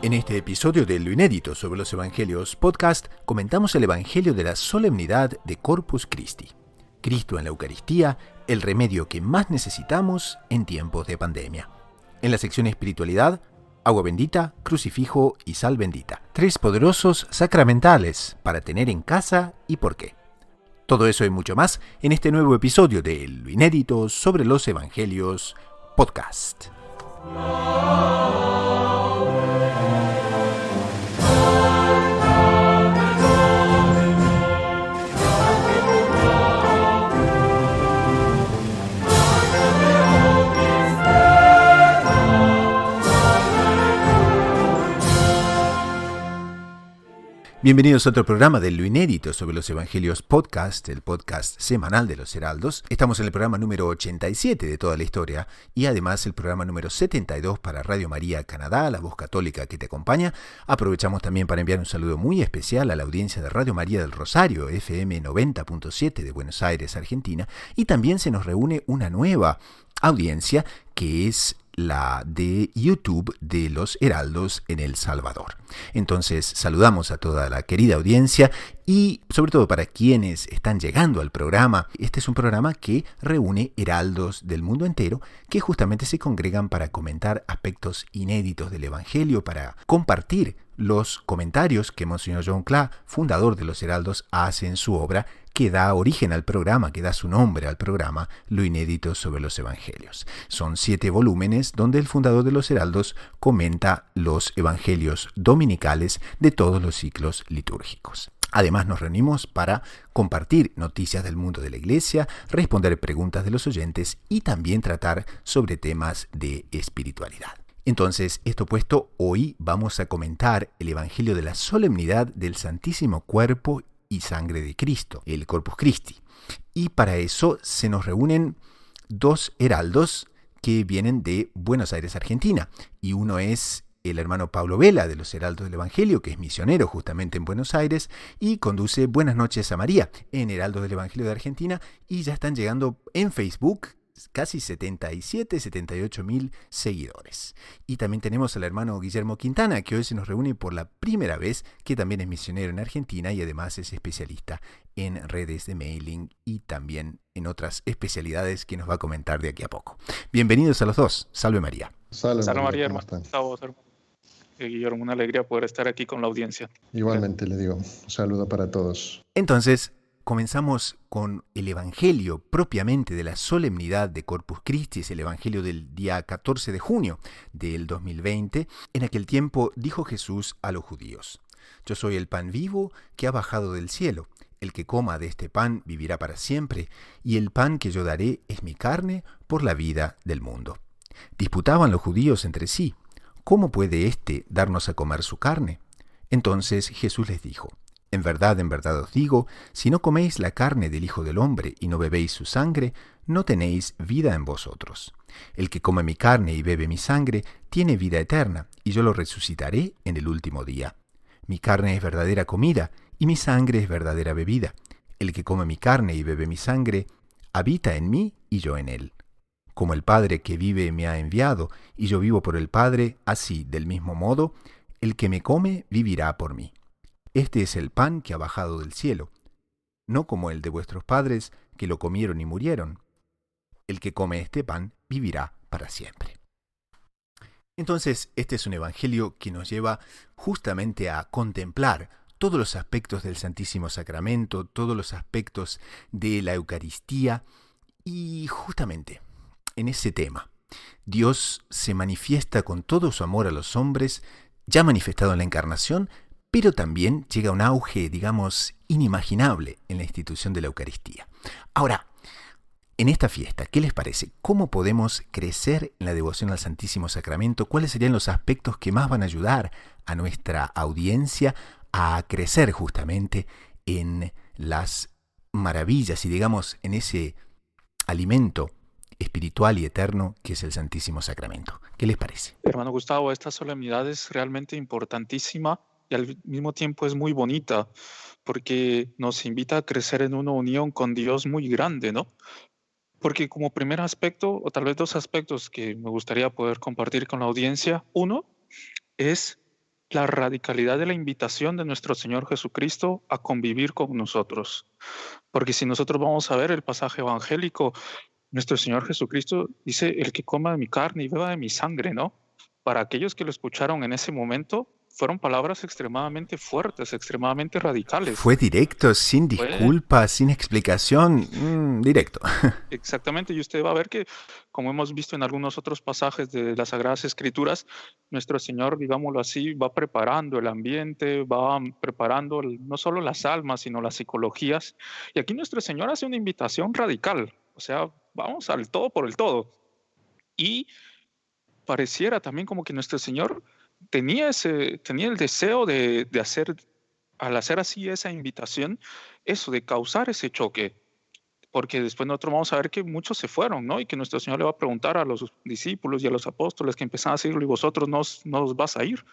En este episodio de Lo Inédito sobre los Evangelios podcast, comentamos el Evangelio de la solemnidad de Corpus Christi. Cristo en la Eucaristía, el remedio que más necesitamos en tiempos de pandemia. En la sección Espiritualidad, agua bendita, crucifijo y sal bendita. 3 poderosos sacramentales para tener en casa y por qué. Todo eso y mucho más en este nuevo episodio de Lo Inédito sobre los Evangelios podcast. Bienvenidos a otro programa de Lo Inédito sobre los Evangelios podcast, el podcast semanal de los Heraldos. Estamos en el programa número 87 de toda la historia y además el programa número 72 para Radio María Canadá, la voz católica que te acompaña. Aprovechamos también para enviar un saludo muy especial a la audiencia de Radio María del Rosario, FM 90.7 de Buenos Aires, Argentina. Y también se nos reúne una nueva audiencia que es la de YouTube de los Heraldos en El Salvador. Entonces saludamos a toda la querida audiencia y sobre todo para quienes están llegando al programa. Este es un programa que reúne heraldos del mundo entero que justamente se congregan para comentar aspectos inéditos del Evangelio, para compartir los comentarios que Monseñor John Cla, fundador de los Heraldos, hace en su obra que da origen al programa, que da su nombre al programa, Lo Inédito sobre los Evangelios. Son 7 volúmenes donde el fundador de los Heraldos comenta los Evangelios dominicales de todos los ciclos litúrgicos. Además nos reunimos para compartir noticias del mundo de la Iglesia, responder preguntas de los oyentes y también tratar sobre temas de espiritualidad. Entonces, esto puesto, hoy vamos a comentar el Evangelio de la solemnidad del Santísimo Cuerpo y Sangre de Cristo, el Corpus Christi. Y para eso se nos reúnen 2 heraldos que vienen de Buenos Aires, Argentina. Y uno es el hermano Pablo Vela, de los Heraldos del Evangelio, que es misionero justamente en Buenos Aires y conduce Buenas noches a María en Heraldos del Evangelio de Argentina. Y ya están llegando en Facebook casi 78 mil seguidores. Y también tenemos al hermano Guillermo Quintana, que hoy se nos reúne por la primera vez, que también es misionero en Argentina y además es especialista en redes de mailing y también en otras especialidades que nos va a comentar de aquí a poco. Bienvenidos a los dos. Salve María. Salve María, hermano. Guillermo, una alegría poder estar aquí con la audiencia. Igualmente le digo, un saludo para todos. Entonces, comenzamos con el Evangelio propiamente de la solemnidad de Corpus Christi, es el Evangelio del día 14 de junio del 2020. En aquel tiempo dijo Jesús a los judíos: Yo soy el pan vivo que ha bajado del cielo. El que coma de este pan vivirá para siempre, y el pan que yo daré es mi carne por la vida del mundo. Disputaban los judíos entre sí: ¿Cómo puede éste darnos a comer su carne? Entonces Jesús les dijo: en verdad os digo, si no coméis la carne del Hijo del Hombre y no bebéis su sangre, no tenéis vida en vosotros. El que come mi carne y bebe mi sangre tiene vida eterna, y yo lo resucitaré en el último día. Mi carne es verdadera comida, y mi sangre es verdadera bebida. El que come mi carne y bebe mi sangre, habita en mí y yo en él. Como el Padre que vive me ha enviado, y yo vivo por el Padre, así, del mismo modo, el que me come vivirá por mí. Este es el pan que ha bajado del cielo, no como el de vuestros padres, que lo comieron y murieron. El que come este pan vivirá para siempre. Entonces, este es un evangelio que nos lleva justamente a contemplar todos los aspectos del Santísimo Sacramento, todos los aspectos de la Eucaristía, y justamente en ese tema, Dios se manifiesta con todo su amor a los hombres, ya manifestado en la Encarnación, pero también llega a un auge, digamos, inimaginable en la institución de la Eucaristía. Ahora, en esta fiesta, ¿qué les parece? ¿Cómo podemos crecer en la devoción al Santísimo Sacramento? ¿Cuáles serían los aspectos que más van a ayudar a nuestra audiencia a crecer justamente en las maravillas y, digamos, en ese alimento espiritual y eterno que es el Santísimo Sacramento? ¿Qué les parece? Hermano Gustavo, esta solemnidad es realmente importantísima y al mismo tiempo es muy bonita porque nos invita a crecer en una unión con Dios muy grande, ¿no? Porque como primer aspecto, o tal vez 2 aspectos que me gustaría poder compartir con la audiencia, uno es la radicalidad de la invitación de nuestro Señor Jesucristo a convivir con nosotros. Porque si nosotros vamos a ver el pasaje evangélico, nuestro Señor Jesucristo dice, el que coma de mi carne y beba de mi sangre, ¿no? Para aquellos que lo escucharon en ese momento, fueron palabras extremadamente fuertes, extremadamente radicales. Fue directo, sin Fue disculpas, sin explicación, directo. exactamente, y usted va a ver que, como hemos visto en algunos otros pasajes de las Sagradas Escrituras, nuestro Señor, digámoslo así, va preparando el ambiente, va preparando no solo las almas, sino las psicologías. Y aquí nuestro Señor hace una invitación radical, o sea, vamos al todo por el todo. Y pareciera también como que nuestro Señor tenía el deseo de hacer, al hacer así esa invitación, eso, de causar ese choque. Porque después nosotros vamos a ver que muchos se fueron, ¿no? Y que nuestro Señor le va a preguntar a los discípulos y a los apóstoles que empezaron a seguirlo, y vosotros no os vas a ir.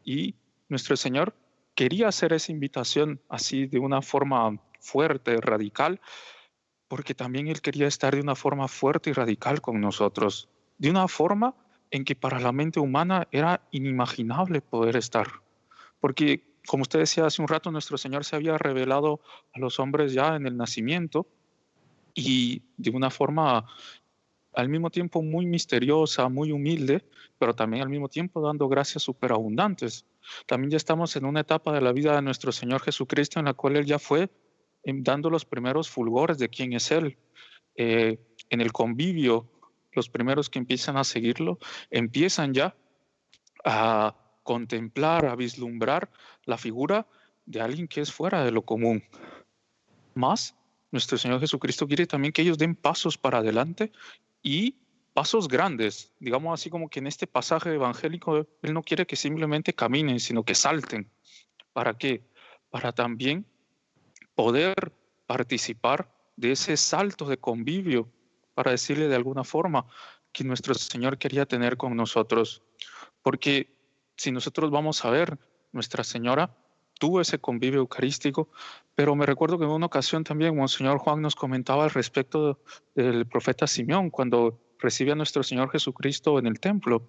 Y nuestro Señor quería hacer esa invitación así de una forma fuerte, radical, porque también Él quería estar de una forma fuerte y radical con nosotros, de una forma en que para la mente humana era inimaginable poder estar. Porque, como usted decía hace un rato, nuestro Señor se había revelado a los hombres ya en el nacimiento, y de una forma al mismo tiempo muy misteriosa, muy humilde, pero también al mismo tiempo dando gracias superabundantes. También ya estamos en una etapa de la vida de nuestro Señor Jesucristo en la cual Él ya fue dando los primeros fulgores de quién es Él. En el convivio, los primeros que empiezan a seguirlo, empiezan ya a contemplar, a vislumbrar la figura de alguien que es fuera de lo común. Más, nuestro Señor Jesucristo quiere también que ellos den pasos para adelante, y pasos grandes, digamos así, como que en este pasaje evangélico Él no quiere que simplemente caminen, sino que salten. ¿Para qué? Para también poder participar de ese salto de convivio, para decirle de alguna forma que nuestro Señor quería tener con nosotros. Porque si nosotros vamos a ver, Nuestra Señora tuvo ese convivio eucarístico, pero me recuerdo que en una ocasión también Monseñor Juan nos comentaba al respecto del profeta Simeón, cuando recibe a nuestro Señor Jesucristo en el templo,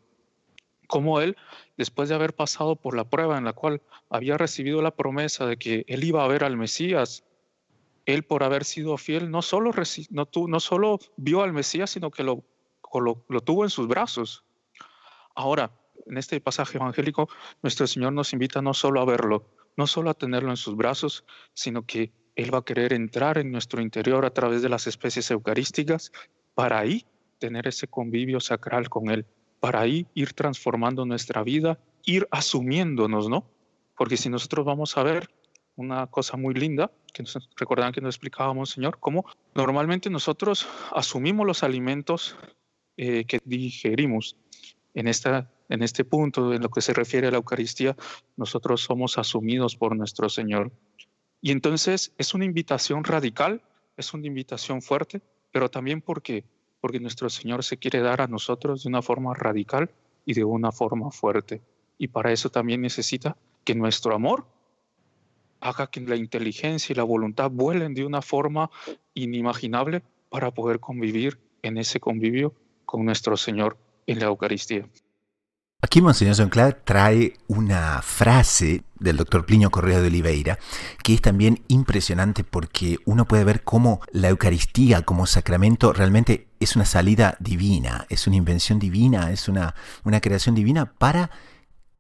cómo él, después de haber pasado por la prueba en la cual había recibido la promesa de que él iba a ver al Mesías, él, por haber sido fiel, no solo vio al Mesías, sino que lo tuvo en sus brazos. Ahora, en este pasaje evangélico, nuestro Señor nos invita no solo a verlo, no solo a tenerlo en sus brazos, sino que Él va a querer entrar en nuestro interior a través de las especies eucarísticas, para ahí tener ese convivio sacral con Él, para ahí ir transformando nuestra vida, ir asumiéndonos, ¿no? Porque si nosotros vamos a ver una cosa muy linda, que recordaban que nos explicábamos, Señor, cómo normalmente nosotros asumimos los alimentos que digerimos. En este punto, en lo que se refiere a la Eucaristía, nosotros somos asumidos por nuestro Señor. Y entonces es una invitación radical, es una invitación fuerte, pero también porque nuestro Señor se quiere dar a nosotros de una forma radical y de una forma fuerte. Y para eso también necesita que nuestro amor haga que la inteligencia y la voluntad vuelen de una forma inimaginable, para poder convivir en ese convivio con nuestro Señor en la Eucaristía. Aquí Monseñor Jonclar trae una frase del doctor Plinio Correa de Oliveira que es también impresionante, porque uno puede ver cómo la Eucaristía como sacramento realmente es una salida divina, es una invención divina, es una creación divina para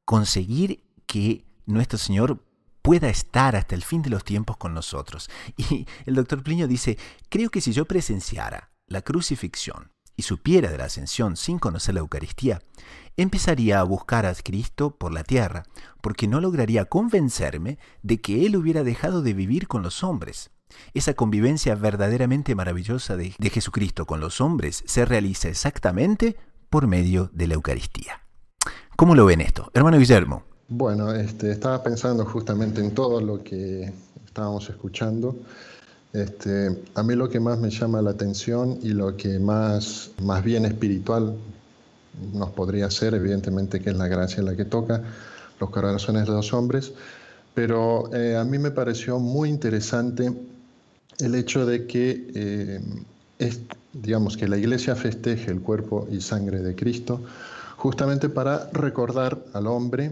conseguir que nuestro Señor pueda estar hasta el fin de los tiempos con nosotros. Y el doctor Plinio dice: creo que si yo presenciara la crucifixión y supiera de la ascensión sin conocer la Eucaristía, empezaría a buscar a Cristo por la tierra, porque no lograría convencerme de que Él hubiera dejado de vivir con los hombres. Esa convivencia verdaderamente maravillosa de Jesucristo con los hombres se realiza exactamente por medio de la Eucaristía. ¿Cómo lo ven esto, hermano Guillermo? Bueno, estaba pensando justamente en todo lo que estábamos escuchando. A mí lo que más me llama la atención y lo que más bien espiritual nos podría hacer, evidentemente que es la gracia la que toca los corazones de los hombres, pero a mí me pareció muy interesante el hecho de que digamos que la Iglesia festeje el cuerpo y sangre de Cristo, justamente para recordar al hombre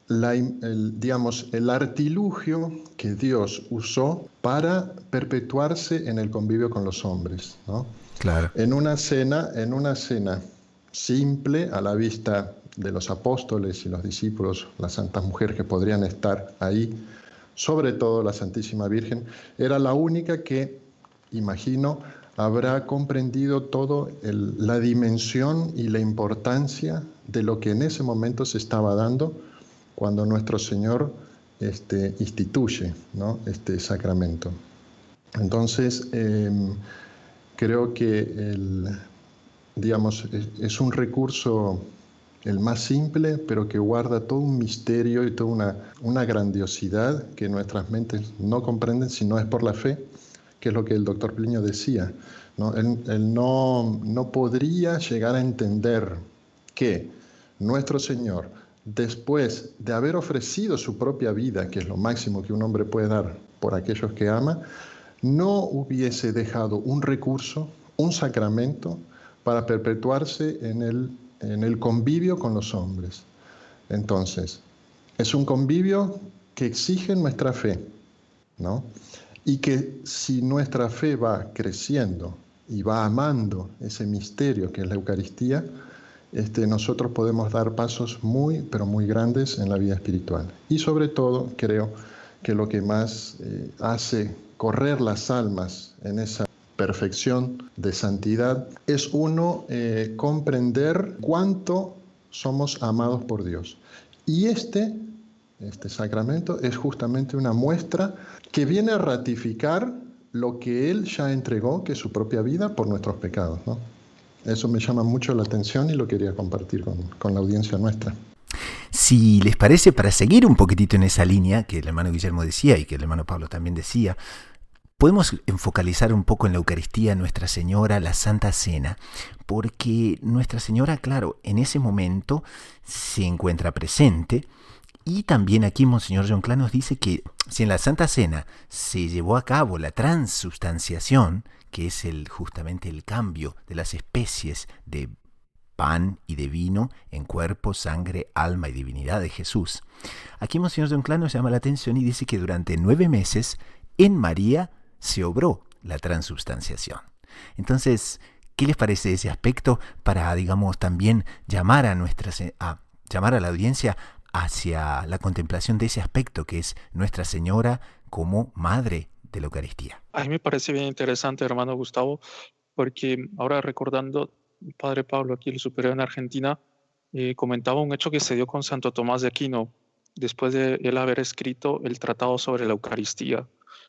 digamos, el artilugio que Dios usó para perpetuarse en el convivio con los hombres, ¿no? Claro. En una cena simple a la vista de los apóstoles y los discípulos, las santas mujeres que podrían estar ahí, sobre todo la Santísima Virgen, era la única que, imagino, habrá comprendido toda la dimensión y la importancia de lo que en ese momento se estaba dando cuando nuestro Señor instituye, ¿no?, este sacramento. Entonces, creo que digamos, es un recurso el más simple, pero que guarda todo un misterio y toda una grandiosidad que nuestras mentes no comprenden si no es por la fe, que es lo que el doctor Plinio decía, ¿no? Él no podría llegar a entender que nuestro Señor, después de haber ofrecido su propia vida, que es lo máximo que un hombre puede dar por aquellos que ama, no hubiese dejado un recurso, un sacramento, para perpetuarse en el convivio con los hombres. Entonces, es un convivio que exige nuestra fe, ¿no? Y que si nuestra fe va creciendo y va amando ese misterio que es la Eucaristía, nosotros podemos dar pasos muy, pero muy grandes en la vida espiritual. Y sobre todo, creo que lo que más hace correr las almas en esa perfección de santidad es uno comprender cuánto somos amados por Dios. Y este sacramento es justamente una muestra que viene a ratificar lo que Él ya entregó, que es su propia vida, por nuestros pecados, ¿no? Eso me llama mucho la atención y lo quería compartir con la audiencia nuestra. Si les parece, para seguir un poquitito en esa línea que el hermano Guillermo decía y que el hermano Pablo también decía, podemos focalizar un poco en la Eucaristía, Nuestra Señora, la Santa Cena, porque Nuestra Señora, claro, en ese momento se encuentra presente. Y también aquí Monseñor John Clan nos dice que si en la Santa Cena se llevó a cabo la transubstanciación, que es justamente el cambio de las especies de pan y de vino en cuerpo, sangre, alma y divinidad de Jesús, aquí Monseñor John Clan nos llama la atención y dice que durante 9 meses en María se obró la transubstanciación. Entonces, ¿qué les parece ese aspecto para, digamos, también llamar a la audiencia hacia la contemplación de ese aspecto que es Nuestra Señora como Madre de la Eucaristía? A mí me parece bien interesante, hermano Gustavo, porque ahora recordando, el padre Pablo, aquí el superior en Argentina, comentaba un hecho que se dio con Santo Tomás de Aquino, después de él haber escrito el Tratado sobre la Eucaristía.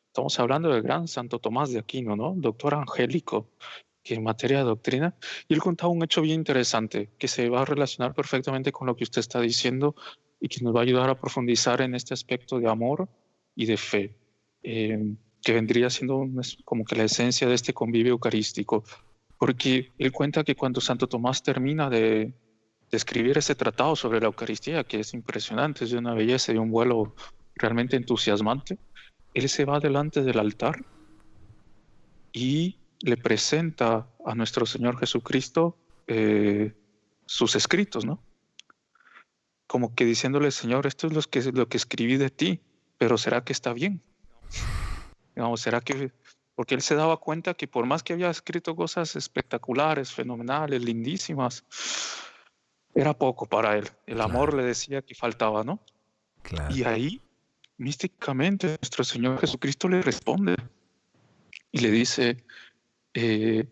Estamos hablando del gran Santo Tomás de Aquino, ¿no? Doctor angélico, que en materia de doctrina, y él contaba un hecho bien interesante, que se va a relacionar perfectamente con lo que usted está diciendo y que nos va a ayudar a profundizar en este aspecto de amor y de fe, que vendría siendo como que la esencia de este convivio eucarístico. Porque él cuenta que cuando Santo Tomás termina de escribir ese tratado sobre la Eucaristía, que es impresionante, es de una belleza y de un vuelo realmente entusiasmante, él se va delante del altar y le presenta a nuestro Señor Jesucristo sus escritos, ¿no? Como que diciéndole, Señor, esto es lo que escribí de ti, pero ¿será que está bien? Digamos, ¿será que...? Porque él se daba cuenta que por más que había escrito cosas espectaculares, fenomenales, lindísimas, era poco para él. El amor le decía que faltaba, ¿no? Claro. Y ahí, místicamente, nuestro Señor Jesucristo le responde y le dice,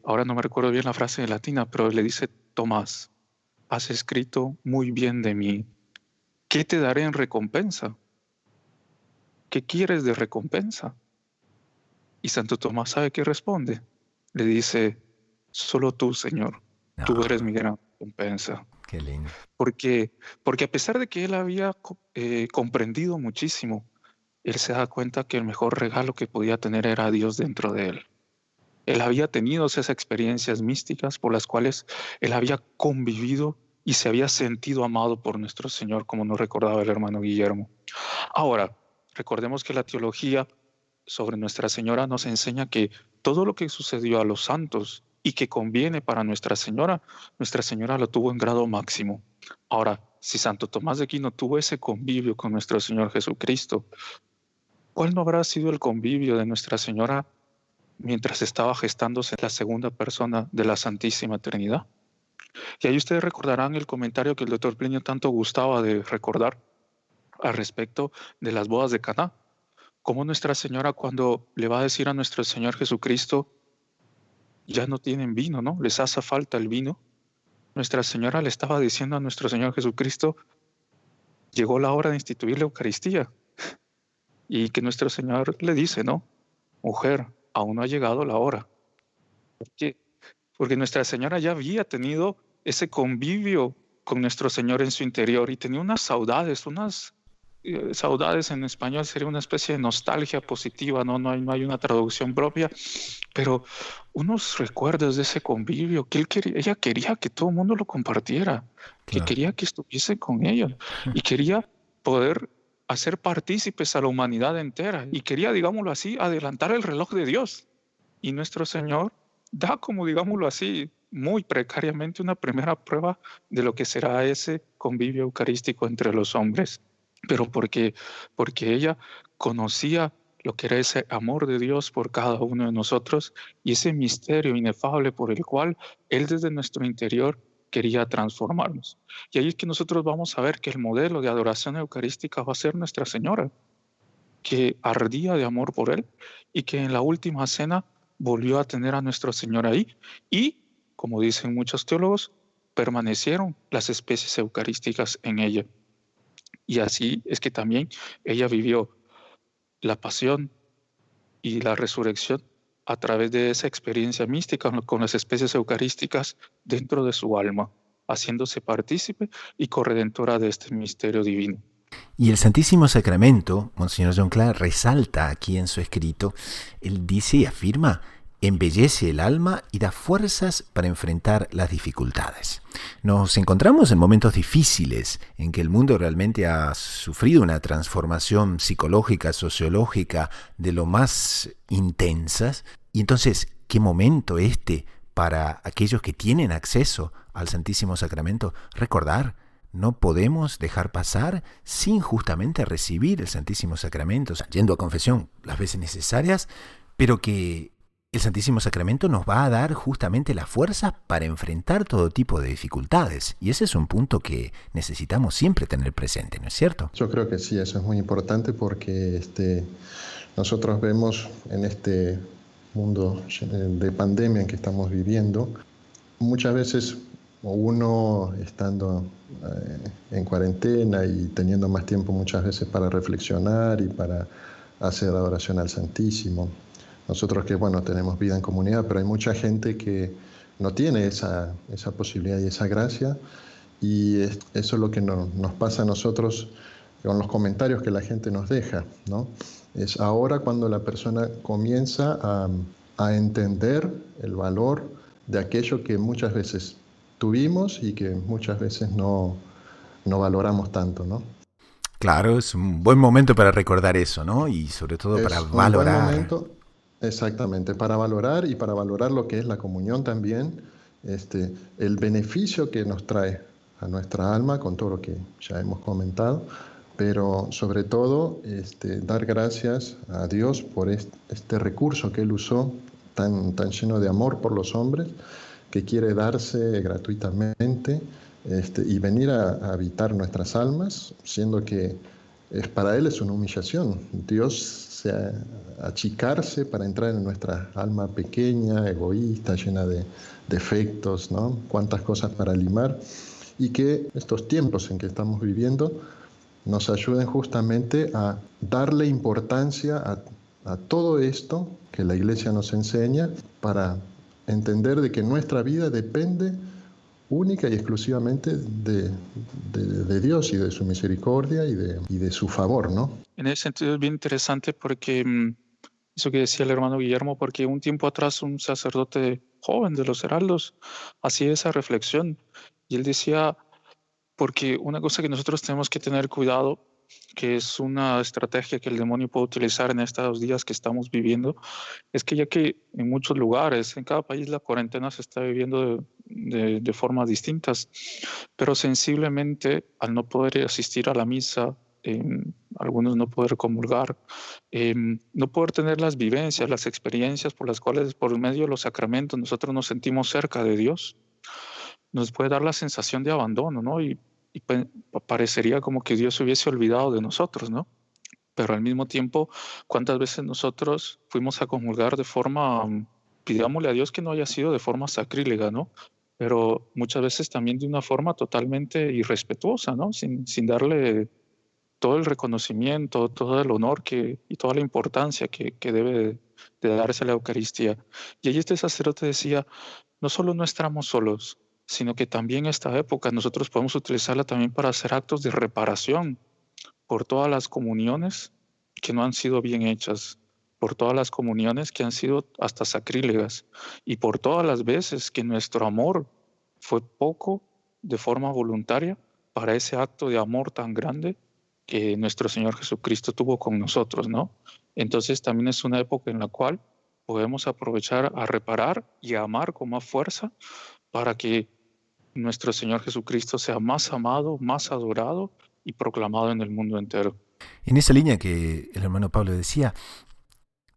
ahora no me recuerdo bien la frase en latina, pero le dice, Tomás, has escrito muy bien de mí. ¿Qué te daré en recompensa? ¿Qué quieres de recompensa? Y Santo Tomás, ¿sabe qué responde? Le dice, solo tú, Señor, tú eres mi gran recompensa. Qué lindo. Porque a pesar de que él había comprendido muchísimo, él se da cuenta que el mejor regalo que podía tener era a Dios dentro de él. Él había tenido esas experiencias místicas por las cuales él había convivido y se había sentido amado por nuestro Señor, como nos recordaba el hermano Guillermo. Ahora, recordemos que la teología sobre Nuestra Señora nos enseña que todo lo que sucedió a los santos y que conviene para Nuestra Señora lo tuvo en grado máximo. Ahora, si Santo Tomás de Aquino tuvo ese convivio con nuestro Señor Jesucristo, ¿cuál no habrá sido el convivio de Nuestra Señora mientras estaba gestándose la segunda persona de la Santísima Trinidad? Y ahí ustedes recordarán el comentario que el doctor Plinio tanto gustaba de recordar al respecto de las bodas de Caná. Cómo Nuestra Señora, cuando le va a decir a nuestro Señor Jesucristo, ya no tienen vino, ¿no? Les hace falta el vino. Nuestra Señora le estaba diciendo a nuestro Señor Jesucristo, llegó la hora de instituir la Eucaristía. Y que nuestro Señor le dice, ¿no? Mujer, aún no ha llegado la hora. ¿Por qué? Porque Nuestra Señora ya había tenido ese convivio con nuestro Señor en su interior y tenía unas saudades en español sería una especie de nostalgia positiva, ¿no? No hay una traducción propia, pero unos recuerdos de ese convivio que ella quería que todo el mundo lo compartiera, que Claro. quería que estuviese con ella y quería poder hacer partícipes a la humanidad entera y quería, digámoslo así, adelantar el reloj de Dios. Y nuestro Señor da, como digámoslo así, muy precariamente una primera prueba de lo que será ese convivio eucarístico entre los hombres. Pero porque ella conocía lo que era ese amor de Dios por cada uno de nosotros y ese misterio inefable por el cual Él desde nuestro interior quería transformarnos. Y ahí es que nosotros vamos a ver que el modelo de adoración eucarística va a ser Nuestra Señora, que ardía de amor por Él y que en la última cena volvió a tener a nuestro Señor ahí y, como dicen muchos teólogos, permanecieron las especies eucarísticas en ella. Y así es que también ella vivió la pasión y la resurrección a través de esa experiencia mística con las especies eucarísticas dentro de su alma, haciéndose partícipe y corredentora de este misterio divino. Y el Santísimo Sacramento, Monseñor John Clark resalta aquí en su escrito, él dice y afirma, embellece el alma y da fuerzas para enfrentar las dificultades. Nos encontramos en momentos difíciles en que el mundo realmente ha sufrido una transformación psicológica, sociológica de lo más intensas. Y entonces, ¿qué momento este para aquellos que tienen acceso al Santísimo Sacramento? Recordar, no podemos dejar pasar sin justamente recibir el Santísimo Sacramento, o sea, yendo a confesión las veces necesarias, pero que el Santísimo Sacramento nos va a dar justamente la fuerza para enfrentar todo tipo de dificultades. Y ese es un punto que necesitamos siempre tener presente, ¿no es cierto? Yo creo que sí, eso es muy importante porque nosotros vemos en este mundo de pandemia en que estamos viviendo, muchas veces uno estando en cuarentena y teniendo más tiempo muchas veces para reflexionar y para hacer adoración al Santísimo. Nosotros que, bueno, tenemos vida en comunidad, pero hay mucha gente que no tiene esa posibilidad y esa gracia, y eso es lo que nos pasa a nosotros con los comentarios que la gente nos deja, ¿no? Es ahora cuando la persona comienza a entender el valor de aquello que muchas veces tuvimos y que muchas veces no valoramos tanto, ¿no? Claro, es un buen momento para recordar eso, ¿no? Y sobre todo para Es un buen valorar. momento, exactamente, para valorar y para valorar lo que es la comunión también, el beneficio que nos trae a nuestra alma con todo lo que ya hemos comentado, pero sobre todo dar gracias a Dios por este recurso que Él usó tan lleno de amor por los hombres, que quiere darse gratuitamente y venir a habitar nuestras almas, siendo que para Él es una humillación. Dios achicarse para entrar en nuestra alma pequeña, egoísta, llena de defectos, ¿no? Cuántas cosas para limar, y que estos tiempos en que estamos viviendo nos ayuden justamente a darle importancia a todo esto que la Iglesia nos enseña, para entender de que nuestra vida depende única y exclusivamente de Dios y de su misericordia y de su favor, ¿no? En ese sentido es bien interesante porque eso que decía el hermano Guillermo, porque un tiempo atrás un sacerdote joven de los Heraldos hacía esa reflexión y él decía, porque una cosa que nosotros tenemos que tener cuidado que es una estrategia que el demonio puede utilizar en estos días que estamos viviendo, es que ya que en muchos lugares, en cada país, la cuarentena se está viviendo de formas distintas, pero sensiblemente al no poder asistir a la misa, algunos no poder comulgar, no poder tener las vivencias, las experiencias por las cuales por medio de los sacramentos nosotros nos sentimos cerca de Dios, nos puede dar la sensación de abandono, ¿no? Y parecería como que Dios se hubiese olvidado de nosotros, ¿no? Pero al mismo tiempo, ¿cuántas veces nosotros fuimos a comulgar de forma, pidámosle a Dios que no haya sido de forma sacrílega, ¿no? Pero muchas veces también de una forma totalmente irrespetuosa, ¿no? Sin darle todo el reconocimiento, todo el honor y toda la importancia que debe de darse a la Eucaristía. Y ahí este sacerdote decía, no solo no estamos solos, sino que también esta época nosotros podemos utilizarla también para hacer actos de reparación por todas las comuniones que no han sido bien hechas, por todas las comuniones que han sido hasta sacrílegas y por todas las veces que nuestro amor fue poco de forma voluntaria para ese acto de amor tan grande que nuestro Señor Jesucristo tuvo con nosotros, ¿no? Entonces también es una época en la cual podemos aprovechar a reparar y a amar con más fuerza para que nuestro Señor Jesucristo sea más amado, más adorado y proclamado en el mundo entero. En esa línea que el hermano Pablo decía,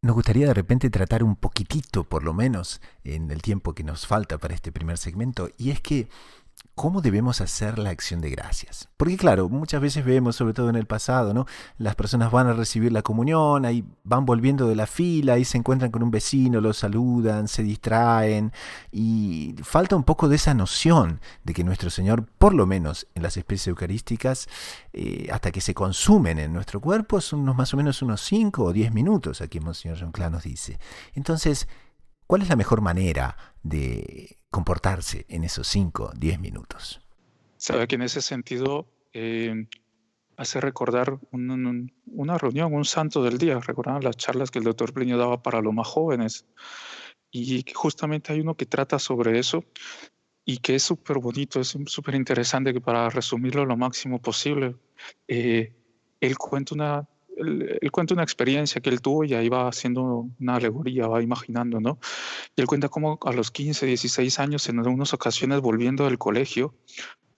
nos gustaría de repente tratar un poquitito, por lo menos, en el tiempo que nos falta para este primer segmento, y es que ¿cómo debemos hacer la acción de gracias? Porque claro, muchas veces vemos, sobre todo en el pasado, ¿no? Las personas van a recibir la comunión, ahí van volviendo de la fila, ahí se encuentran con un vecino, lo saludan, se distraen y falta un poco de esa noción de que nuestro Señor, por lo menos en las especies eucarísticas, hasta que se consumen en nuestro cuerpo, son más o menos unos 5 o 10 minutos, aquí Monseñor John Cla nos dice. Entonces, ¿cuál es la mejor manera de comportarse en esos 5, 10 minutos? Sabe que en ese sentido hace recordar una reunión, un santo del día, recordar las charlas que el doctor Plinio daba para los más jóvenes. Y justamente hay uno que trata sobre eso y que es súper bonito, es súper interesante, que para resumirlo lo máximo posible, él cuenta él cuenta una experiencia que él tuvo y ahí va haciendo una alegoría, va imaginando, ¿no? Y él cuenta cómo a los 15, 16 años, en algunas ocasiones volviendo del colegio,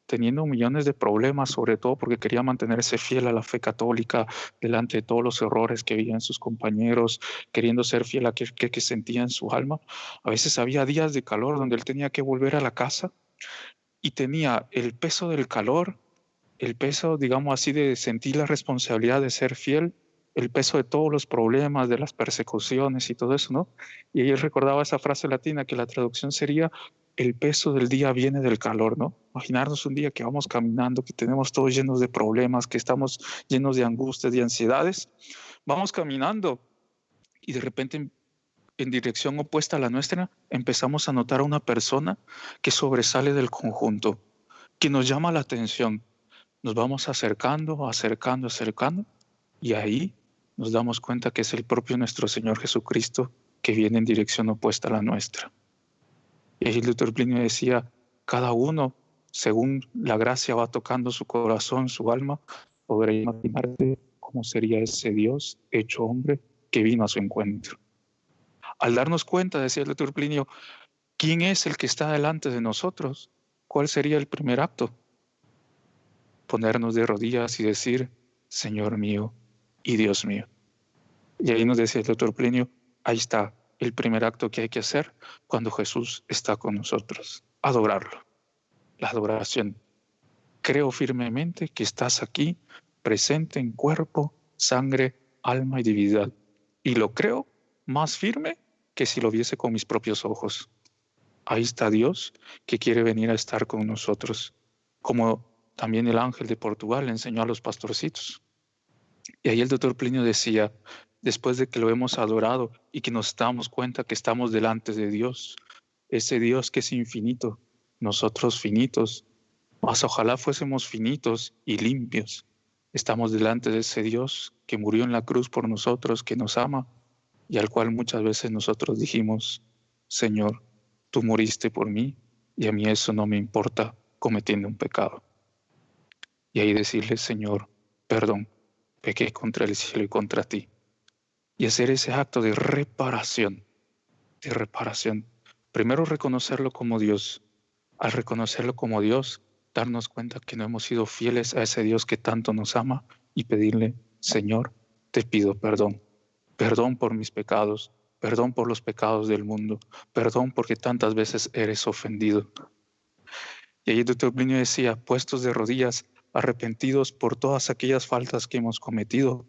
teniendo millones de problemas, sobre todo porque quería mantenerse fiel a la fe católica delante de todos los errores que veían sus compañeros, queriendo ser fiel a que sentía en su alma. A veces había días de calor donde él tenía que volver a la casa y tenía el peso del calor, el peso, digamos así, de sentir la responsabilidad de ser fiel, el peso de todos los problemas, de las persecuciones y todo eso, ¿no? Y él recordaba esa frase latina que la traducción sería: el peso del día viene del calor, ¿no? Imaginarnos un día que vamos caminando, que tenemos todos llenos de problemas, que estamos llenos de angustias, de ansiedades. Vamos caminando y de repente en dirección opuesta a la nuestra empezamos a notar a una persona que sobresale del conjunto, que nos llama la atención. Nos vamos acercando, acercando, acercando y ahí nos damos cuenta que es el propio nuestro Señor Jesucristo que viene en dirección opuesta a la nuestra. Y ahí el doctor Plinio decía, cada uno, según la gracia va tocando su corazón, su alma, podrá imaginarse cómo sería ese Dios hecho hombre que vino a su encuentro. Al darnos cuenta, decía el doctor Plinio, ¿quién es el que está delante de nosotros? ¿Cuál sería el primer acto? Ponernos de rodillas y decir, Señor mío y Dios mío. Y ahí nos decía el doctor Plinio, ahí está el primer acto que hay que hacer cuando Jesús está con nosotros, adorarlo, la adoración. Creo firmemente que estás aquí, presente en cuerpo, sangre, alma y divinidad. Y lo creo más firme que si lo viese con mis propios ojos. Ahí está Dios que quiere venir a estar con nosotros, como también el ángel de Portugal le enseñó a los pastorcitos. Y ahí el doctor Plinio decía, después de que lo hemos adorado y que nos damos cuenta que estamos delante de Dios, ese Dios que es infinito, nosotros finitos, mas ojalá fuésemos finitos y limpios. Estamos delante de ese Dios que murió en la cruz por nosotros, que nos ama y al cual muchas veces nosotros dijimos, Señor, tú moriste por mí y a mí eso no me importa cometiendo un pecado. Y ahí decirle, Señor, perdón, pequé contra el cielo y contra ti. Y hacer ese acto de reparación. Primero reconocerlo como Dios. Al reconocerlo como Dios, darnos cuenta que no hemos sido fieles a ese Dios que tanto nos ama y pedirle, Señor, te pido perdón. Perdón por mis pecados, perdón por los pecados del mundo, perdón porque tantas veces eres ofendido. Y ahí el doctor Plinio decía, puestos de rodillas, arrepentidos por todas aquellas faltas que hemos cometido,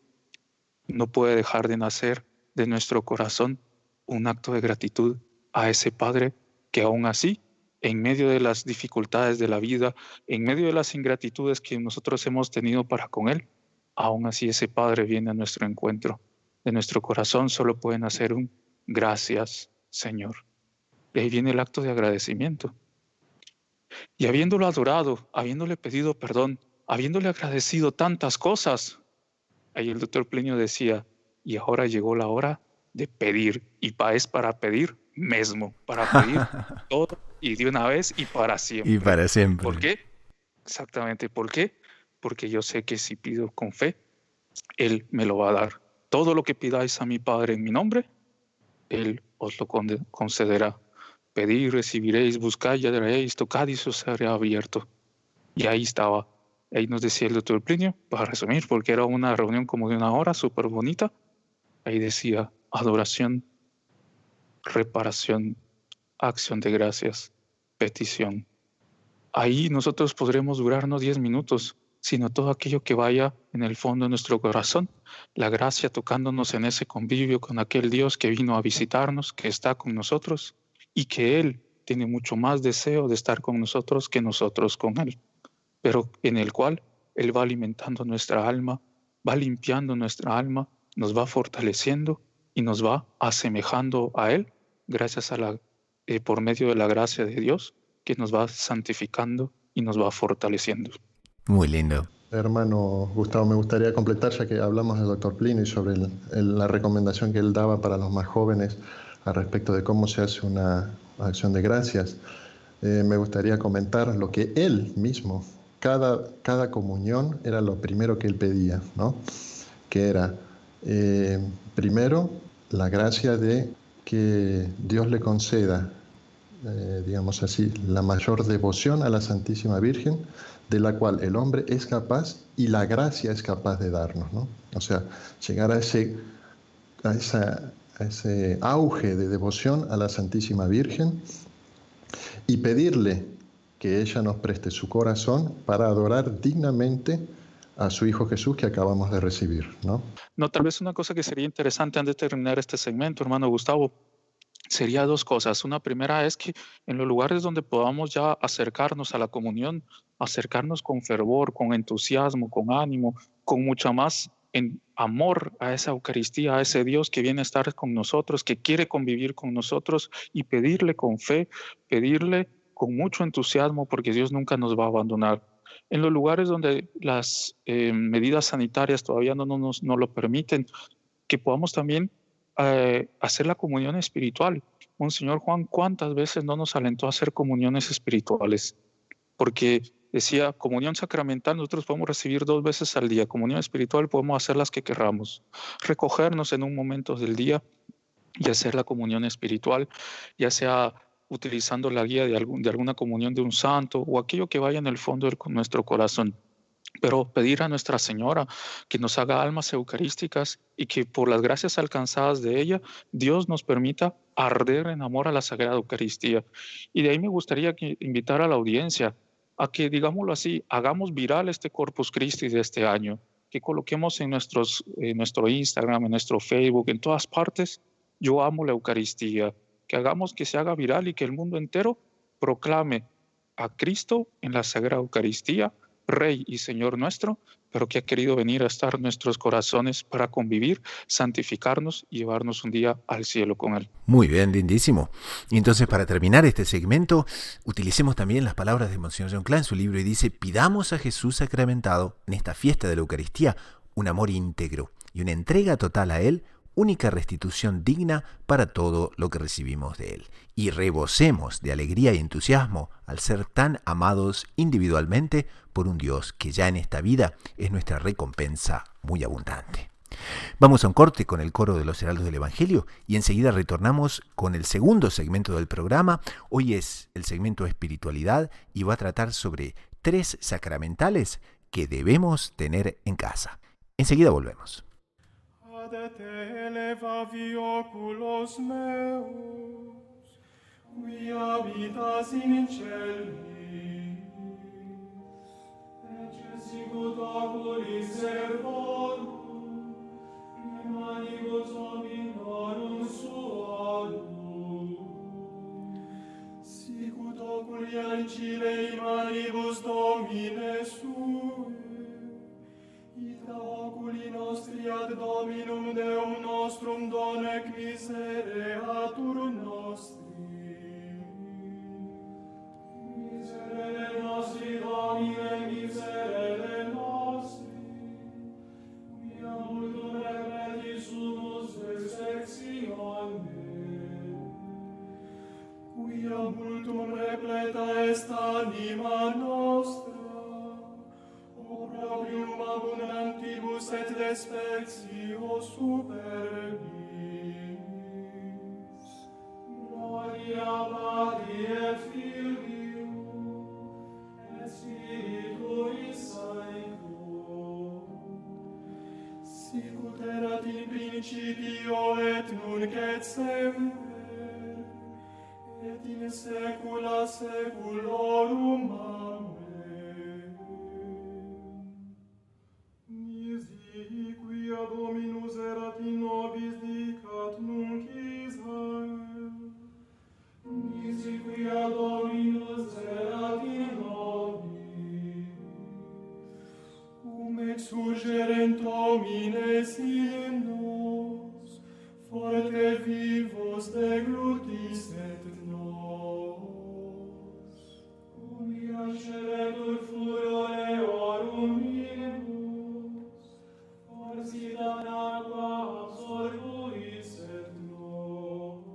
no puede dejar de nacer de nuestro corazón un acto de gratitud a ese Padre que aún así, en medio de las dificultades de la vida, en medio de las ingratitudes que nosotros hemos tenido para con Él, aún así ese Padre viene a nuestro encuentro. De nuestro corazón solo puede nacer un gracias, Señor. Y ahí viene el acto de agradecimiento. Y habiéndolo adorado, habiéndole pedido perdón, habiéndole agradecido tantas cosas, ahí el doctor Plinio decía, y ahora llegó la hora de pedir, y es para pedir mesmo, para pedir todo y de una vez y para siempre. Y para siempre. ¿Por qué? Exactamente, ¿por qué? Porque yo sé que si pido con fe, Él me lo va a dar. Todo lo que pidáis a mi Padre en mi nombre, Él os lo concederá. Pedid, recibiréis, buscad y hallaréis, tocad y se os será abierto. Y ahí estaba. Ahí nos decía el doctor Plinio, para resumir, porque era una reunión como de una hora, súper bonita. Ahí decía, adoración, reparación, acción de gracias, petición. Ahí nosotros podremos durar no 10 minutos, sino todo aquello que vaya en el fondo de nuestro corazón, la gracia tocándonos en ese convivio con aquel Dios que vino a visitarnos, que está con nosotros y que Él tiene mucho más deseo de estar con nosotros que nosotros con Él, pero en el cual Él va alimentando nuestra alma, va limpiando nuestra alma, nos va fortaleciendo y nos va asemejando a Él gracias a por medio de la gracia de Dios que nos va santificando y nos va fortaleciendo. Muy lindo. Hermano Gustavo, me gustaría completar, ya que hablamos del doctor Plinio y sobre la recomendación que él daba para los más jóvenes al respecto de cómo se hace una acción de gracias. Me gustaría comentar lo que él mismo, cada comunión era lo primero que él pedía, ¿no? Que era, primero, la gracia de que Dios le conceda, digamos así, la mayor devoción a la Santísima Virgen, de la cual el hombre es capaz y la gracia es capaz de darnos, ¿no? O sea, llegar a ese auge de devoción a la Santísima Virgen y pedirle que ella nos preste su corazón para adorar dignamente a su Hijo Jesús que acabamos de recibir, ¿no? No, tal vez una cosa que sería interesante antes de terminar este segmento, hermano Gustavo, sería dos cosas. Una primera es que en los lugares donde podamos ya acercarnos a la comunión, acercarnos con fervor, con entusiasmo, con ánimo, con mucha más en amor a esa Eucaristía, a ese Dios que viene a estar con nosotros, que quiere convivir con nosotros y pedirle con fe, pedirle con mucho entusiasmo, porque Dios nunca nos va a abandonar. En los lugares donde las medidas sanitarias todavía no lo permiten, que podamos también hacer la comunión espiritual. Monseñor Juan, ¿cuántas veces no nos alentó a hacer comuniones espirituales? Porque decía, comunión sacramental nosotros podemos recibir 2 veces al día, comunión espiritual podemos hacer las que querramos, recogernos en un momento del día y hacer la comunión espiritual, ya sea utilizando la guía de alguna comunión de un santo o aquello que vaya en el fondo de nuestro corazón. Pero pedir a Nuestra Señora que nos haga almas eucarísticas y que por las gracias alcanzadas de ella, Dios nos permita arder en amor a la Sagrada Eucaristía. Y de ahí me gustaría invitar a la audiencia a que, digámoslo así, hagamos viral este Corpus Christi de este año, que coloquemos en nuestro Instagram, en nuestro Facebook, en todas partes, yo amo la Eucaristía, que hagamos que se haga viral y que el mundo entero proclame a Cristo en la Sagrada Eucaristía, Rey y Señor nuestro, pero que ha querido venir a estar en nuestros corazones para convivir, santificarnos y llevarnos un día al cielo con Él. Muy bien, lindísimo. Y entonces, para terminar este segmento, utilicemos también las palabras de Monseñor John Clan en su libro y dice: pidamos a Jesús sacramentado en esta fiesta de la Eucaristía un amor íntegro y una entrega total a Él única restitución digna para todo lo que recibimos de Él. Y rebosemos de alegría y entusiasmo al ser tan amados individualmente por un Dios que ya en esta vida es nuestra recompensa muy abundante. Vamos a un corte con el coro de los Heraldos del Evangelio y enseguida retornamos con el segundo segmento del programa. Hoy es el segmento Espiritualidad y va a tratar sobre 3 sacramentales que debemos tener en casa. Enseguida volvemos. Ad te elevavi oculos meus, qui habitas in celis, ecce sicut oculis servorum, in manibus hominorum suarum, sicut oculi ancile in manibus Domine sue, ita oculi nostri ad Dominum Deum nostrum donec misereatur nostri. Miserere nostri Domine, miserere nostri, quia multum repleti sumus vexectione, quia multum repleta est anima nostra, oprobium abundantibus et despectio superbis. Gloria Patri et Filio et Spiritui Sancto, sicut erat in principio et nunc et semper, et in saecula saeculorum. Amen. Nisi quia Dominus erat in nobis dicat nunc Israel, nisi quia Dominus erat in nobis, cum exsurgerent homines in nos, forte vivos deglutis et nos, cum iasceretur furore orum minus, forsitam aqua absorbuis et nos,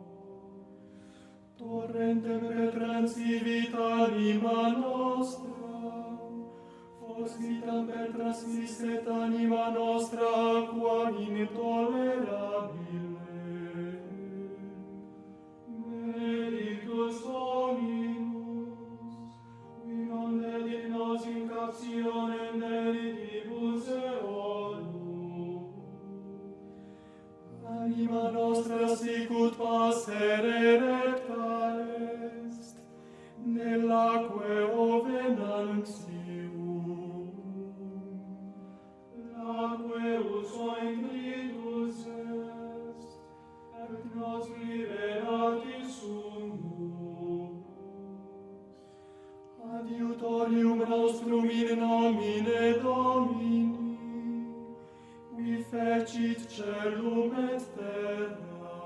torrentem petransivit anima nostra, forsitam pertransisset anima nostra aqua intolerabile. Benedictus Dominus, qui non dedit nos in captionem delitibus eodum. Anima nostra sicut passere recta est, nell'aque ovenantium. L'aque uso intritus est, et nos liberati sumus. Adiutorium nostrum in nomine Domini, qui fecit celum et terra.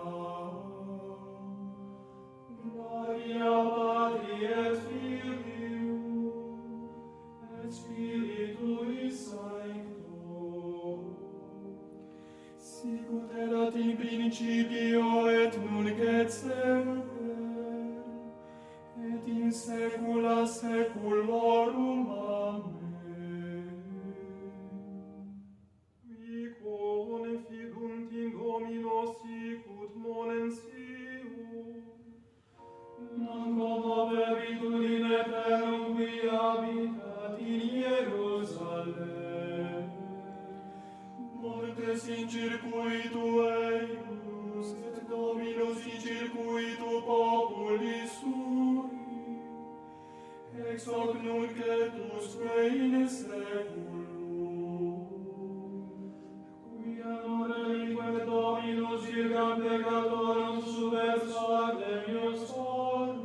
Gloria Patri et Filio et Spiritui Sancto, sicut erat in principio et nunc et semper, et in saecula saeculorum. Amen. Qui confidunt in Domino sicut monensium, non como periturin aeternum qui habitat in Hierusalem, montes in circuitu eius, et Dominus in circuitu populi sui, ex hoc nunc et usque in saeculum. Quia non reliquet Dominus virgam peccatorum subverso ademius forum,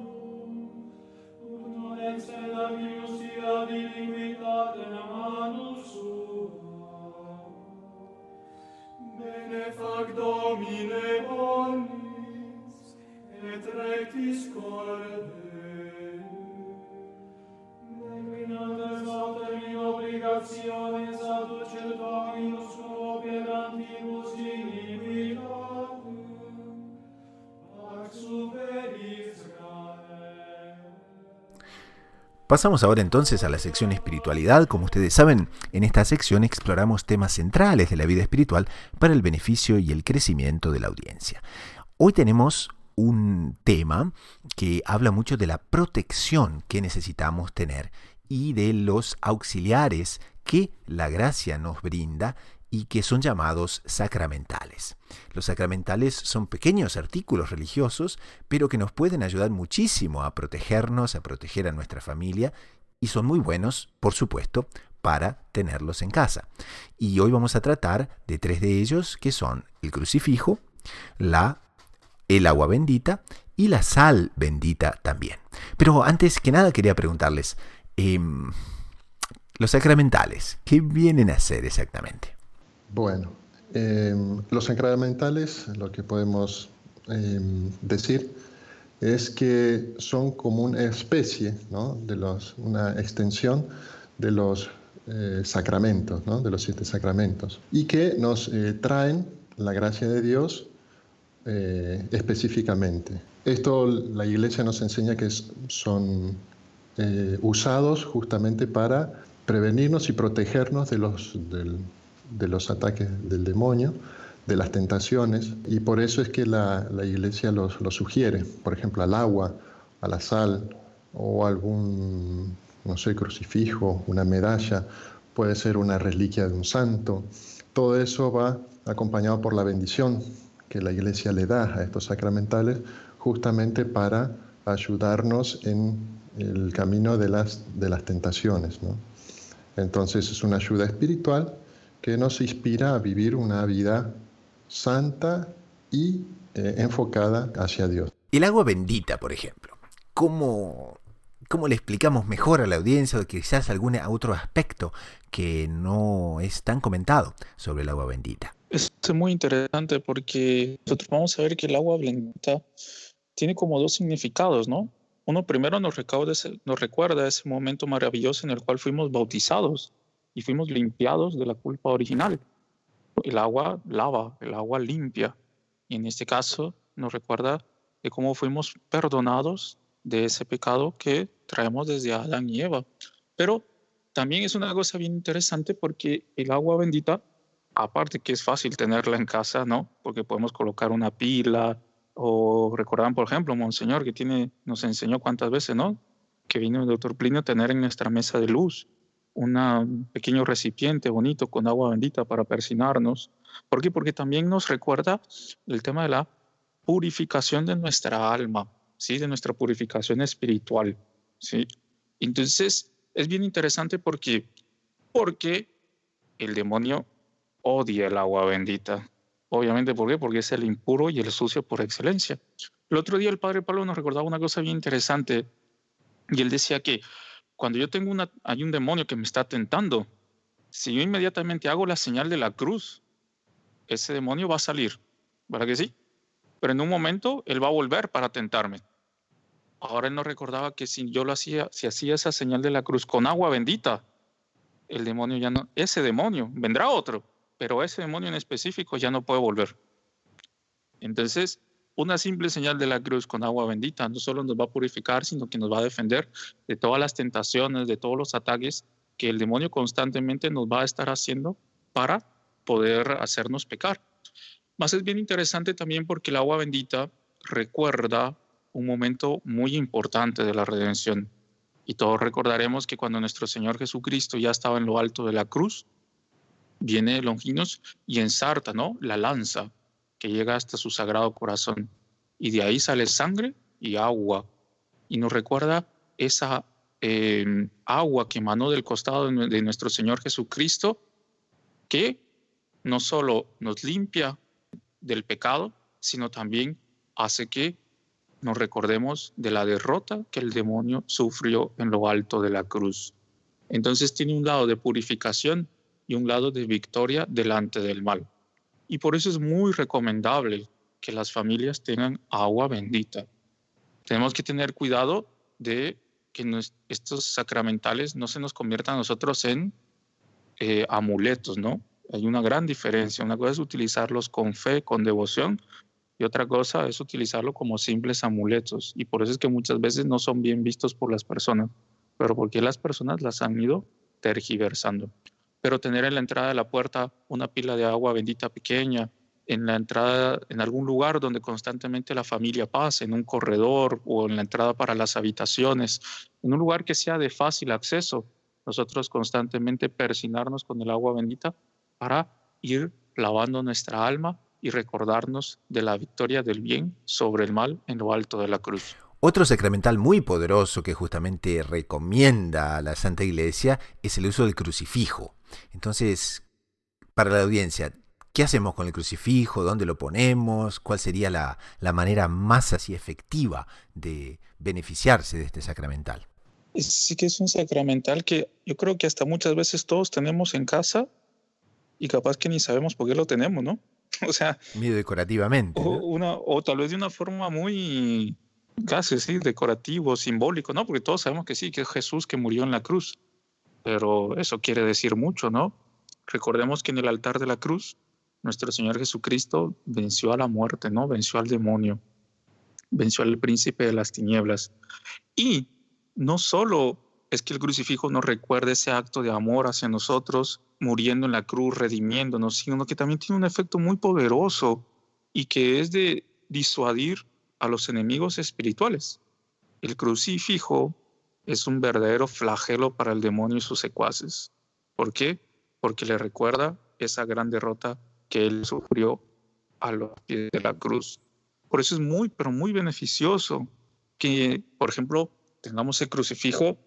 ut non extendabimus sia di iniquitatem manus sua. Benefac Domine bonis, et rectis corde, declinantes autem in obligationes aducet Dominus pro operantibus iniquitatem, Pasamos ahora entonces a la sección espiritualidad. Como ustedes saben, en esta sección exploramos temas centrales de la vida espiritual para el beneficio y el crecimiento de la audiencia. Hoy tenemos un tema que habla mucho de la protección que necesitamos tener y de los auxiliares que la gracia nos brinda y que son llamados sacramentales. Los sacramentales son pequeños artículos religiosos, pero que nos pueden ayudar muchísimo a protegernos, a proteger a nuestra familia, y son muy buenos, por supuesto, para tenerlos en casa. Y hoy vamos a tratar de 3 de ellos, que son el crucifijo, el agua bendita y la sal bendita también. Pero antes que nada quería preguntarles, los sacramentales, ¿qué vienen a hacer exactamente? Bueno, los sacramentales, lo que podemos decir es que son como una especie, ¿no?, una extensión de los sacramentos, ¿no?, de los 7 sacramentos, y que nos traen la gracia de Dios específicamente. Esto la Iglesia nos enseña que son usados justamente para prevenirnos y protegernos de los ataques del demonio, de las tentaciones, y por eso es que la Iglesia los sugiere, por ejemplo, al agua, a la sal o algún, no sé, crucifijo, una medalla, puede ser una reliquia de un santo. Todo eso va acompañado por la bendición que la Iglesia le da a estos sacramentales justamente para ayudarnos en el camino de las tentaciones, ¿no? Entonces es una ayuda espiritual que nos inspira a vivir una vida santa y enfocada hacia Dios. El agua bendita, por ejemplo, ¿cómo le explicamos mejor a la audiencia o quizás algún otro aspecto que no es tan comentado sobre el agua bendita? Es muy interesante porque nosotros vamos a ver que el agua bendita tiene como 2 significados, ¿no? Uno, primero nos recuerda ese momento maravilloso en el cual fuimos bautizados y fuimos limpiados de la culpa original. El agua lava, el agua limpia. Y en este caso nos recuerda de cómo fuimos perdonados de ese pecado que traemos desde Adán y Eva. Pero también es una cosa bien interesante porque el agua bendita, aparte que es fácil tenerla en casa, ¿no?, porque podemos colocar una pila, o recordaban, por ejemplo, Monseñor, que nos enseñó cuántas veces, ¿no?, que vino el doctor Plinio a tener en nuestra mesa de luz un pequeño recipiente bonito con agua bendita para persignarnos. ¿Por qué? Porque también nos recuerda el tema de la purificación de nuestra alma, ¿sí?, de nuestra purificación espiritual, ¿sí? Entonces, es bien interesante porque el demonio odia el agua bendita. Obviamente, ¿por qué? Porque es el impuro y el sucio por excelencia. El otro día el padre Pablo nos recordaba una cosa bien interesante y él decía que cuando hay un demonio que me está tentando, si yo inmediatamente hago la señal de la cruz, ese demonio va a salir, ¿verdad que sí? Pero en un momento él va a volver para tentarme. Ahora él nos recordaba que si hacía esa señal de la cruz con agua bendita, el demonio ya no, ese demonio, vendrá otro, pero ese demonio en específico ya no puede volver. Entonces, una simple señal de la cruz con agua bendita no solo nos va a purificar, sino que nos va a defender de todas las tentaciones, de todos los ataques que el demonio constantemente nos va a estar haciendo para poder hacernos pecar. Más es bien interesante también porque el agua bendita recuerda un momento muy importante de la redención. Y todos recordaremos que cuando nuestro Señor Jesucristo ya estaba en lo alto de la cruz, viene Longinos y ensarta, ¿no?, la lanza que llega hasta su sagrado corazón. Y de ahí sale sangre y agua. Y nos recuerda esa agua que emanó del costado de nuestro Señor Jesucristo, que no solo nos limpia del pecado, sino también hace que nos recordemos de la derrota que el demonio sufrió en lo alto de la cruz. Entonces tiene un lado de purificación y un lado de victoria delante del mal. Y por eso es muy recomendable que las familias tengan agua bendita. Tenemos que tener cuidado de que estos sacramentales no se nos conviertan a nosotros en amuletos, ¿no? Hay una gran diferencia. Una cosa es utilizarlos con fe, con devoción, y otra cosa es utilizarlo como simples amuletos. Y por eso es que muchas veces no son bien vistos por las personas. pero porque las personas las han ido tergiversando. Pero tener en la entrada de la puerta una pila de agua bendita pequeña, en la entrada, en algún lugar donde constantemente la familia pase, en un corredor o en la entrada para las habitaciones, en un lugar que sea de fácil acceso, nosotros constantemente persignarnos con el agua bendita para ir lavando nuestra alma y recordarnos de la victoria del bien sobre el mal en lo alto de la cruz. Otro sacramental muy poderoso que justamente recomienda a la Santa Iglesia es el uso del crucifijo. Entonces, para la audiencia, ¿qué hacemos con el crucifijo? ¿Dónde lo ponemos? ¿Cuál sería la manera más así efectiva de beneficiarse de este sacramental? Sí que es un sacramental que yo creo que hasta muchas veces todos tenemos en casa y capaz que ni sabemos por qué lo tenemos, ¿no? O sea, Medio decorativamente, ¿no? o tal vez de una forma muy casi sí, decorativo, simbólico, ¿no? Porque todos sabemos que sí, que es Jesús que murió en la cruz, pero eso quiere decir mucho, ¿no? Recordemos que en el altar de la cruz, nuestro Señor Jesucristo venció a la muerte, ¿no? Venció al demonio, venció al príncipe de las tinieblas. Y no solo es que el crucifijo nos recuerde ese acto de amor hacia nosotros, muriendo en la cruz, redimiéndonos, sino que también tiene un efecto muy poderoso y que es de disuadir a los enemigos espirituales. El crucifijo es un verdadero flagelo para el demonio y sus secuaces. ¿Por qué? Porque le recuerda esa gran derrota que él sufrió a los pies de la cruz. Por eso es muy, pero muy beneficioso que, por ejemplo, tengamos el crucifijo.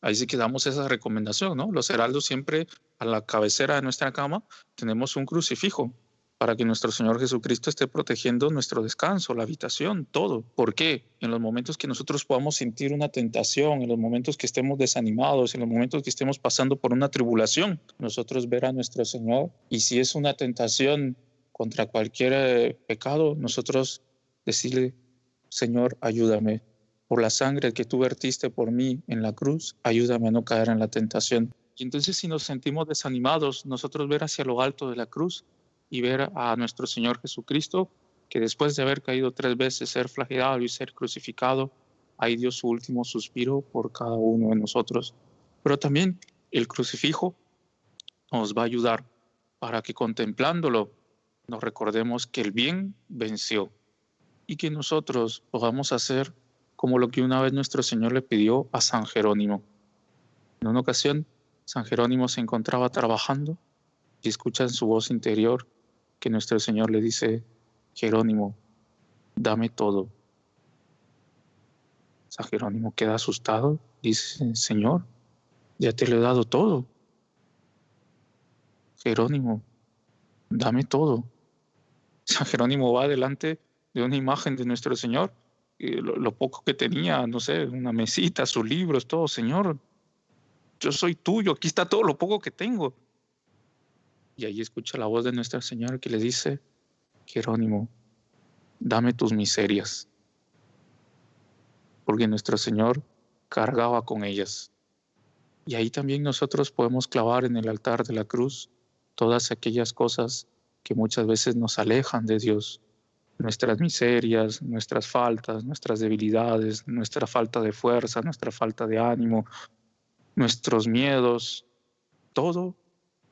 Ahí sí que damos esa recomendación, ¿no? Los heraldos siempre a la cabecera de nuestra cama tenemos un crucifijo para que nuestro Señor Jesucristo esté protegiendo nuestro descanso, la habitación, todo. ¿Por qué? En los momentos que nosotros podamos sentir una tentación, en los momentos que estemos desanimados, en los momentos que estemos pasando por una tribulación, nosotros ver a nuestro Señor, y si es una tentación contra cualquier pecado, nosotros decirle, Señor, ayúdame. Por la sangre que tú vertiste por mí en la cruz, ayúdame a no caer en la tentación. Y entonces si nos sentimos desanimados, nosotros ver hacia lo alto de la cruz y ver a nuestro Señor Jesucristo, que después de haber caído 3 veces, ser flagelado y ser crucificado, ahí dio su último suspiro por cada uno de nosotros. Pero también el crucifijo nos va a ayudar para que contemplándolo nos recordemos que el bien venció y que nosotros podamos hacer como lo que una vez nuestro Señor le pidió a San Jerónimo. En una ocasión, San Jerónimo se encontraba trabajando y escucha en su voz interior que nuestro Señor le dice, Jerónimo, dame todo. San Jerónimo queda asustado, dice, Señor, ya te lo he dado todo. Jerónimo, dame todo. San Jerónimo va delante de una imagen de nuestro Señor, lo poco que tenía, no sé, una mesita, sus libros, todo, Señor, yo soy tuyo, aquí está todo lo poco que tengo. Y ahí escucha la voz de nuestro Señor que le dice, Jerónimo, dame tus miserias, porque nuestro Señor cargaba con ellas. Y ahí también nosotros podemos clavar en el altar de la cruz todas aquellas cosas que muchas veces nos alejan de Dios, nuestras miserias, nuestras faltas, nuestras debilidades, nuestra falta de fuerza, nuestra falta de ánimo, nuestros miedos, todo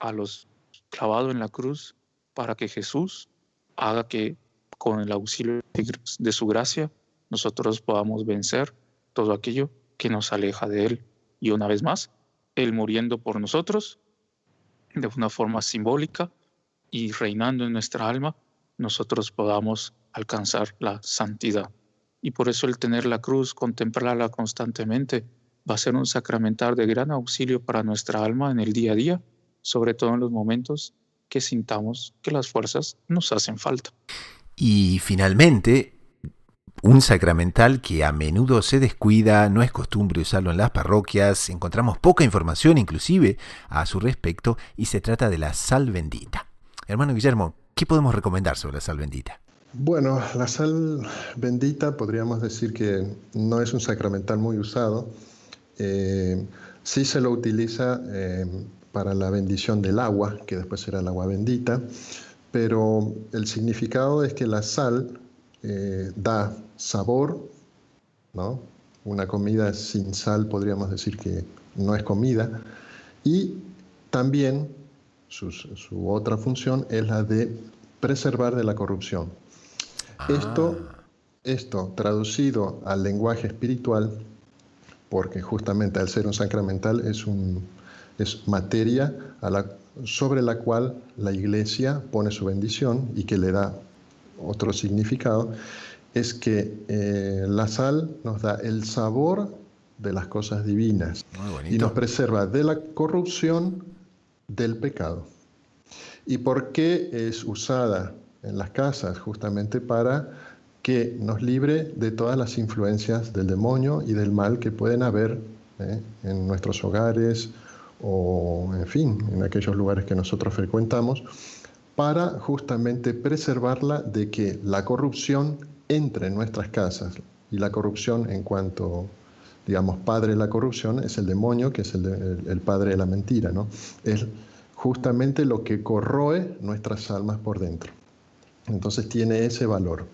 a los clavado en la cruz para que Jesús haga que con el auxilio de su gracia nosotros podamos vencer todo aquello que nos aleja de Él. Y una vez más, Él muriendo por nosotros de una forma simbólica y reinando en nuestra alma, nosotros podamos alcanzar la santidad. Y por eso el tener la cruz, contemplarla constantemente, va a ser un sacramental de gran auxilio para nuestra alma en el día a día, sobre todo en los momentos que sintamos que las fuerzas nos hacen falta. Y finalmente, un sacramental que a menudo se descuida, no es costumbre usarlo en las parroquias, encontramos poca información inclusive a su respecto, y se trata de la sal bendita. Hermano Guillermo, ¿qué podemos recomendar sobre la sal bendita? Bueno, la sal bendita podríamos decir que no es un sacramental muy usado. Sí se lo utiliza para la bendición del agua, que después será el agua bendita, pero el significado es que la sal da sabor, ¿no? Una comida sin sal podríamos decir que no es comida. Y también su otra función es la de preservar de la corrupción. Esto traducido al lenguaje espiritual, porque justamente al ser un sacramental es materia sobre la cual la Iglesia pone su bendición y que le da otro significado, es que la sal nos da el sabor de las cosas divinas y nos preserva de la corrupción, del pecado. ¿Y por qué es usada en las casas? Justamente para que nos libre de todas las influencias del demonio y del mal que pueden haber en nuestros hogares o, en fin, en aquellos lugares que nosotros frecuentamos, para justamente preservarla de que la corrupción entre en nuestras casas. Y la corrupción, en cuanto, digamos, padre de la corrupción, es el demonio, que es el padre de la mentira, ¿no? Es justamente lo que corroe nuestras almas por dentro. Entonces tiene ese valor.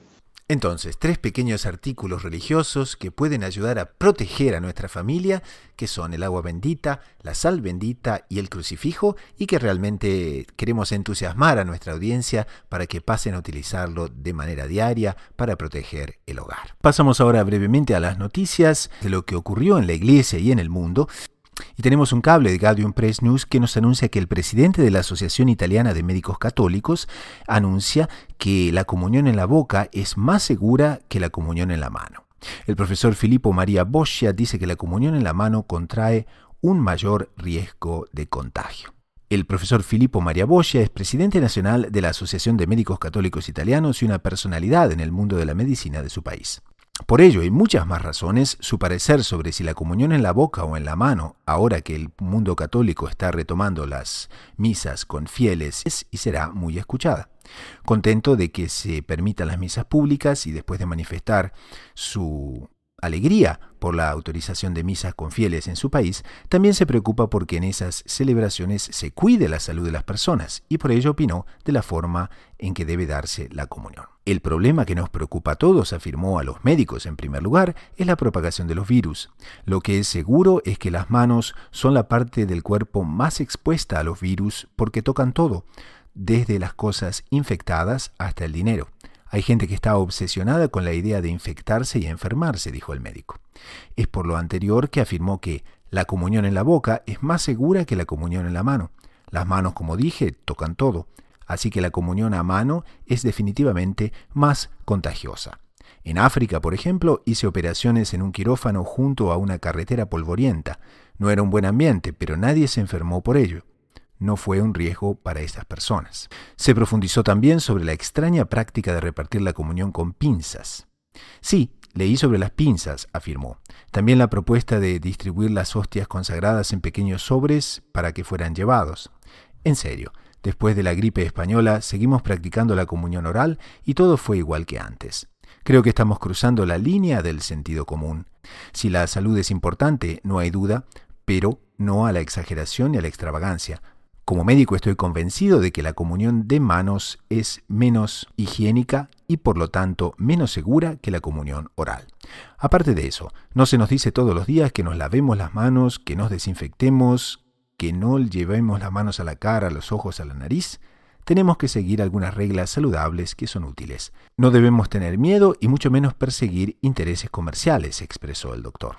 Entonces, 3 pequeños artículos religiosos que pueden ayudar a proteger a nuestra familia, que son el agua bendita, la sal bendita y el crucifijo, y que realmente queremos entusiasmar a nuestra audiencia para que pasen a utilizarlo de manera diaria para proteger el hogar. Pasamos ahora brevemente a las noticias de lo que ocurrió en la iglesia y en el mundo. Y tenemos un cable de Gaudium Press News que nos anuncia que el presidente de la Asociación Italiana de Médicos Católicos anuncia que la comunión en la boca es más segura que la comunión en la mano. El profesor Filippo Maria Boscia dice que la comunión en la mano contrae un mayor riesgo de contagio. El profesor Filippo Maria Boscia es presidente nacional de la Asociación de Médicos Católicos Italianos y una personalidad en el mundo de la medicina de su país. Por ello y muchas más razones, su parecer sobre si la comunión en la boca o en la mano, ahora que el mundo católico está retomando las misas con fieles, es y será muy escuchada. Contento de que se permitan las misas públicas y después de manifestar su alegría por la autorización de misas con fieles en su país, también se preocupa porque en esas celebraciones se cuide la salud de las personas y por ello opinó de la forma en que debe darse la comunión. El problema que nos preocupa a todos, afirmó a los médicos en primer lugar, es la propagación de los virus. Lo que es seguro es que las manos son la parte del cuerpo más expuesta a los virus porque tocan todo, desde las cosas infectadas hasta el dinero. Hay gente que está obsesionada con la idea de infectarse y enfermarse, dijo el médico. Es por lo anterior que afirmó que la comunión en la boca es más segura que la comunión en la mano. Las manos, como dije, tocan todo, así que la comunión a mano es definitivamente más contagiosa. En África, por ejemplo, hice operaciones en un quirófano junto a una carretera polvorienta. No era un buen ambiente, pero nadie se enfermó por ello. No fue un riesgo para estas personas. Se profundizó también sobre la extraña práctica de repartir la comunión con pinzas. Sí, leí sobre las pinzas, afirmó. También la propuesta de distribuir las hostias consagradas en pequeños sobres para que fueran llevados. En serio, después de la gripe española seguimos practicando la comunión oral y todo fue igual que antes. Creo que estamos cruzando la línea del sentido común. Si la salud es importante, no hay duda, pero no a la exageración ni a la extravagancia. Como médico estoy convencido de que la comunión de manos es menos higiénica y por lo tanto menos segura que la comunión oral. Aparte de eso, no se nos dice todos los días que nos lavemos las manos, que nos desinfectemos, que no llevemos las manos a la cara, a los ojos, a la nariz. Tenemos que seguir algunas reglas saludables que son útiles. No debemos tener miedo y mucho menos perseguir intereses comerciales, expresó el doctor.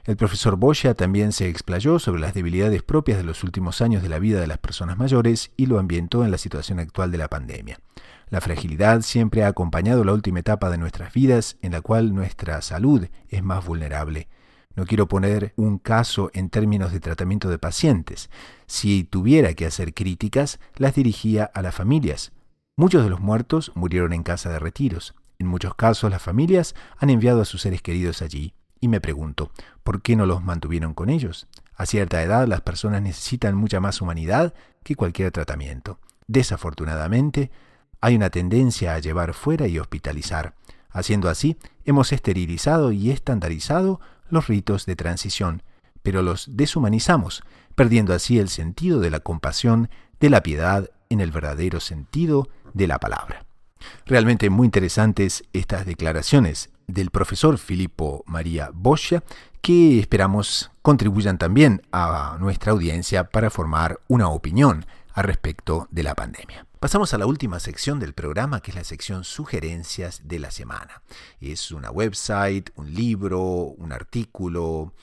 El profesor Boscia también se explayó sobre las debilidades propias de los últimos años de la vida de las personas mayores y lo ambientó en la situación actual de la pandemia. La fragilidad siempre ha acompañado la última etapa de nuestras vidas en la cual nuestra salud es más vulnerable. No quiero poner un caso en términos de tratamiento de pacientes. Si tuviera que hacer críticas, las dirigía a las familias. Muchos de los muertos murieron en casa de retiros. En muchos casos las familias han enviado a sus seres queridos allí. Y me pregunto, ¿por qué no los mantuvieron con ellos? A cierta edad las personas necesitan mucha más humanidad que cualquier tratamiento. Desafortunadamente, hay una tendencia a llevar fuera y hospitalizar. Haciendo así, hemos esterilizado y estandarizado los ritos de transición, pero los deshumanizamos, perdiendo así el sentido de la compasión, de la piedad en el verdadero sentido de la palabra. Realmente muy interesantes estas declaraciones. del profesor Filippo María Boscia, que esperamos contribuyan también a nuestra audiencia para formar una opinión al respecto de la pandemia. Pasamos a la última sección del programa, que es la sección Sugerencias de la Semana. Es una website, un libro, un artículo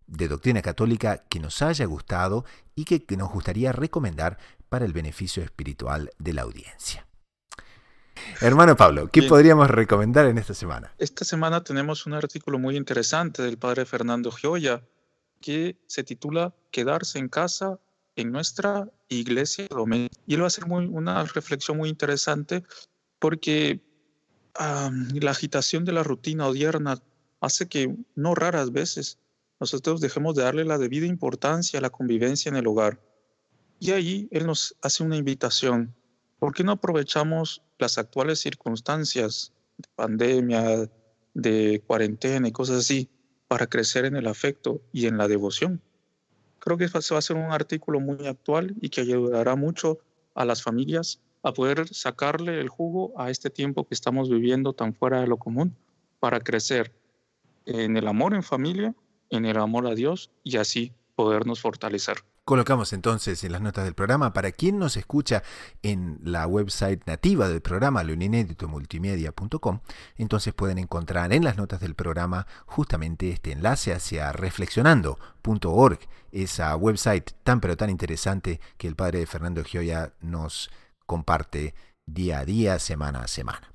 de doctrina católica que nos haya gustado y que nos gustaría recomendar para el beneficio espiritual de la audiencia. Hermano Pablo, ¿qué podríamos recomendar en esta semana? Esta semana tenemos un artículo muy interesante del padre Fernando Gioia que se titula Quedarse en casa en nuestra iglesia doméstica. Y él va a hacer una reflexión muy interesante porque la agitación de la rutina diurna hace que no raras veces nosotros dejemos de darle la debida importancia a la convivencia en el hogar. Y ahí él nos hace una invitación. ¿Por qué no aprovechamos las actuales circunstancias de pandemia, de cuarentena y cosas así para crecer en el afecto y en la devoción? Creo que se va a ser un artículo muy actual y que ayudará mucho a las familias a poder sacarle el jugo a este tiempo que estamos viviendo tan fuera de lo común para crecer en el amor en familia, en el amor a Dios y así podernos fortalecer. Colocamos entonces en las notas del programa, para quien nos escucha en la website nativa del programa, loinéditomultimedia.com, entonces pueden encontrar en las notas del programa justamente este enlace hacia reflexionando.org, esa website tan pero tan interesante que el padre Fernando Gioia nos comparte día a día, semana a semana.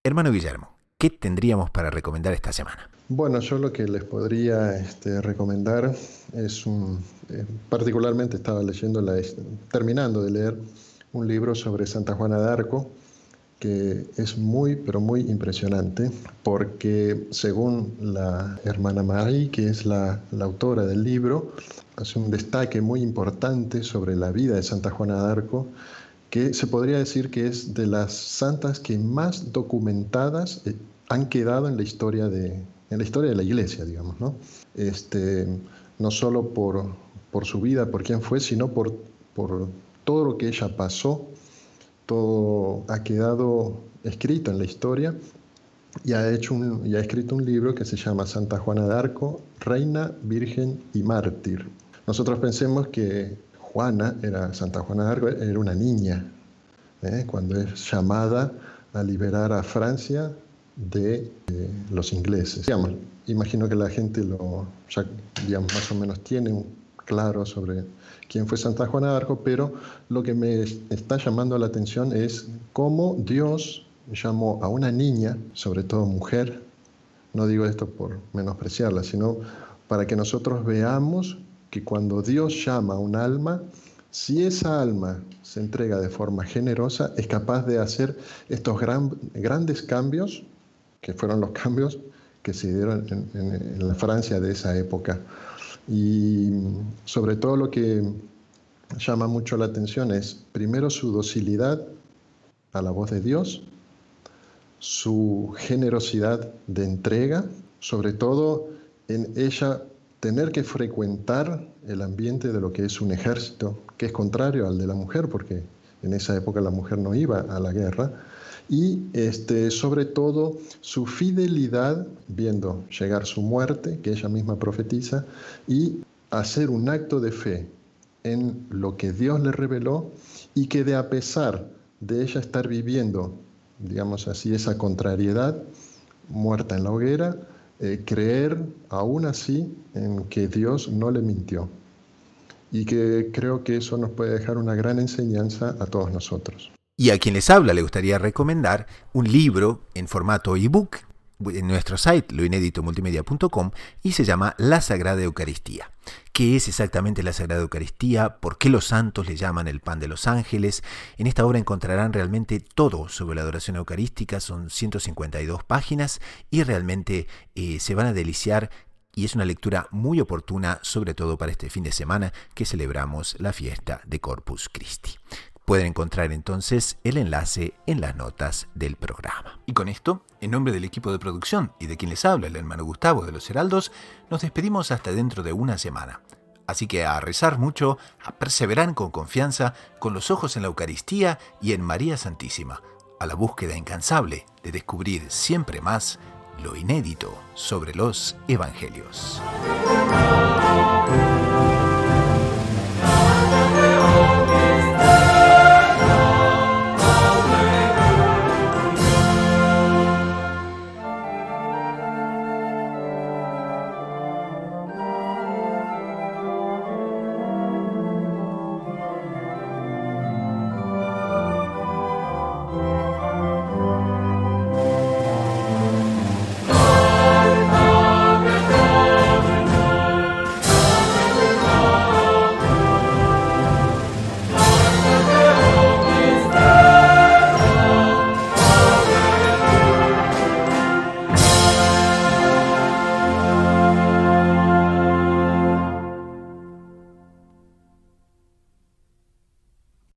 Hermano Guillermo, ¿qué tendríamos para recomendar esta semana? Bueno, yo lo que les podría recomendar es particularmente estaba terminando de leer un libro sobre Santa Juana de Arco, que es muy, pero muy impresionante, porque según la hermana Marie, que es la autora del libro, hace un destaque muy importante sobre la vida de Santa Juana de Arco, que se podría decir que es de las santas que más documentadas han quedado en la historia de la Iglesia, digamos, ¿no? No solo por su vida, por quién fue, sino por todo lo que ella pasó. Todo ha quedado escrito en la historia y ha escrito un libro que se llama Santa Juana de Arco, Reina, Virgen y Mártir. Nosotros pensemos que Santa Juana de Arco era una niña, cuando es llamada a liberar a Francia de los ingleses. Imagino que la gente más o menos tiene claro sobre quién fue Santa Juana de Arco, pero lo que me está llamando la atención es cómo Dios llamó a una niña, sobre todo mujer, no digo esto por menospreciarla, sino para que nosotros veamos que cuando Dios llama a un alma, si esa alma se entrega de forma generosa, es capaz de hacer estos grandes cambios, que fueron los cambios que se dieron en la Francia de esa época. Y sobre todo lo que llama mucho la atención es, primero, su docilidad a la voz de Dios, su generosidad de entrega, sobre todo en ella tener que frecuentar el ambiente de lo que es un ejército, que es contrario al de la mujer, porque en esa época la mujer no iba a la guerra, y sobre todo su fidelidad viendo llegar su muerte, que ella misma profetiza, y hacer un acto de fe en lo que Dios le reveló, y que a pesar de ella estar viviendo, digamos así, esa contrariedad, muerta en la hoguera, creer aún así en que Dios no le mintió. Y que creo que eso nos puede dejar una gran enseñanza a todos nosotros. Y a quien les habla le gustaría recomendar un libro en formato ebook en nuestro site loinéditomultimedia.com y se llama La Sagrada Eucaristía. ¿Qué es exactamente la Sagrada Eucaristía? ¿Por qué los santos le llaman el pan de los ángeles? En esta obra encontrarán realmente todo sobre la adoración eucarística, son 152 páginas y realmente se van a deliciar. Y es una lectura muy oportuna, sobre todo para este fin de semana que celebramos la fiesta de Corpus Christi. Pueden encontrar entonces el enlace en las notas del programa. Y con esto, en nombre del equipo de producción y de quien les habla, el hermano Gustavo de los Heraldos, nos despedimos hasta dentro de una semana. Así que a rezar mucho, a perseverar con confianza, con los ojos en la Eucaristía y en María Santísima, a la búsqueda incansable de descubrir siempre más lo inédito sobre los evangelios.